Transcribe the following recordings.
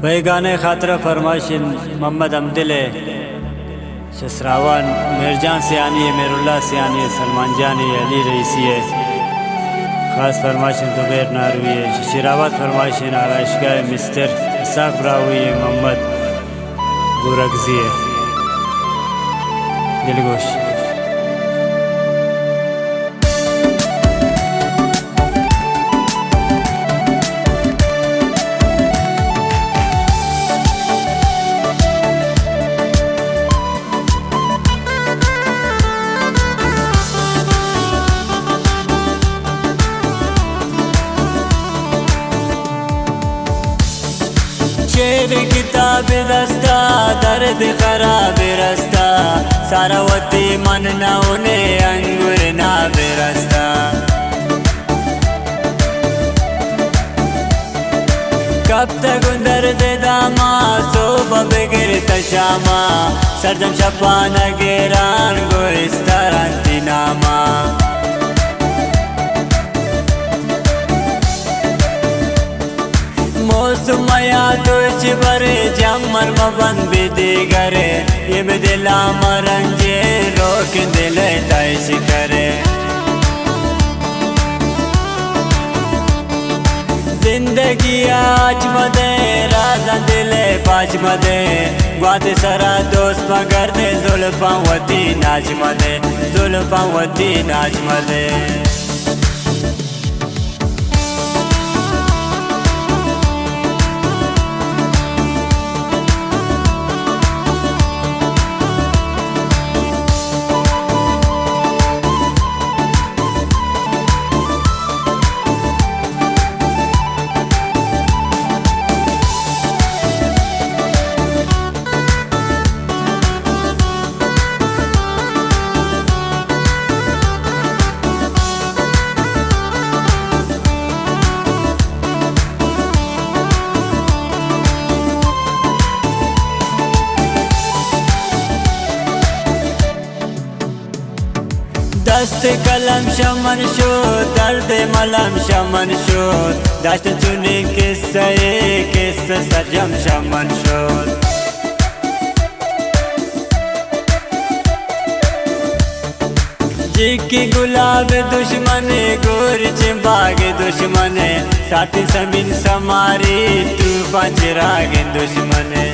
बैगाने खातर फरमाइशिन मोहम्मद अमदिले शसरावन मिर्जान सियानी है, मेरुल्ला सियानी है, सलमान जानी है, अली रईसी है, ख़ास फरमाइशिन जुबैर नारवी है, शिरावत फरमाइशिन आराइशगाह मिस्टर इसाक ब्रावी है, मोहम्मद बुरगजी है। दिलगोश शेर किताब दस्ता दर्द खराब रस्ता सारावती मन न उन्हें अंगुर ना बेरस्ता कब तक दर्द दामा सोबा बिगिरत शामा सरजम शपान गेरान गोरिस्तारान नामा मौसमया तुझ बरे जमर मबन बिदी करे ये दिला मरंजे रोक दिल तैश करे जिंदगी आज मदे राजा दिले पाँच मदे ग्वाद सरा दोस्त मगर दे जुल्फावती नाच मदे जुल्फावती नाच मदे दस्त कलम शमन शो दर्द मलम शमन शो दस्त चुनी किस्से सजम शमन शो जिकी गुलाब दुश्मने गोर चिंबाग दुश्मने साथी समीन समारी तू पंचराग दुश्मने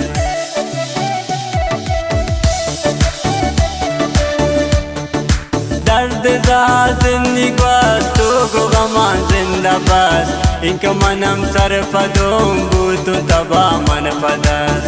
दर्द जिंदगी तो गो गमान जिंदा बस इनका मनम सरफ दोम बूतु तबा मन पदस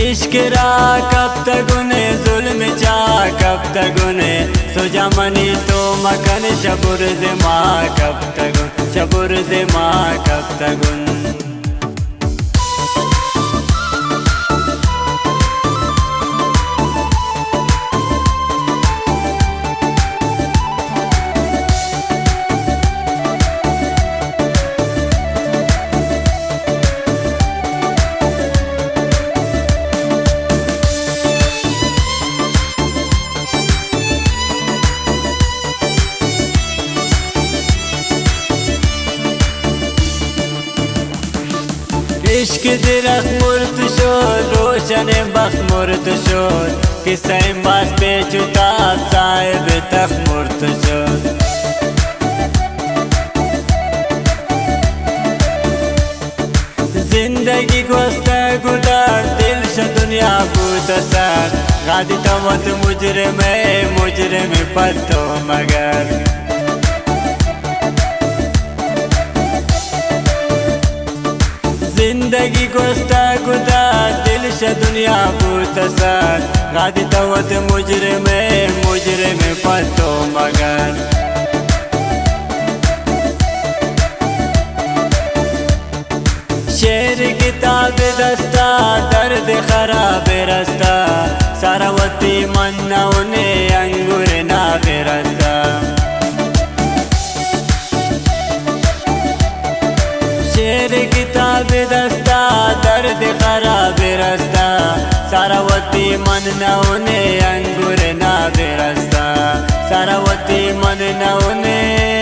इश्क रा कब तक गुने जुल्म चा कब तक गुने सोजा मनी तो मकन शबुर दे माँ कब तक शबुर दे माँ कब तक गुन इश्क दिरख मुर्त शोर रोशन बख मुर्त शोर किस्से बास पे चुता साहिब तख मुर्त शोर जिंदगी गोस्ता गुदार दिल से दुनिया बूत सर गादी तवत मुजरिम पत्तो मगर जिंदगी गोस्ता गुदा दिल से दुनिया बूत सर गादी तवत मुजरिम पत्तो मगर शेर किताब दस्ता दर्द खराब रस्ता सारावती मन न उन्हें अंगुर ना बेरस्ता शेर किताब दस्ता दर्द खराब रस्ता सारावती मन न उन्हें अंगुर ना बेरस्ता सारावती मन न उन्हें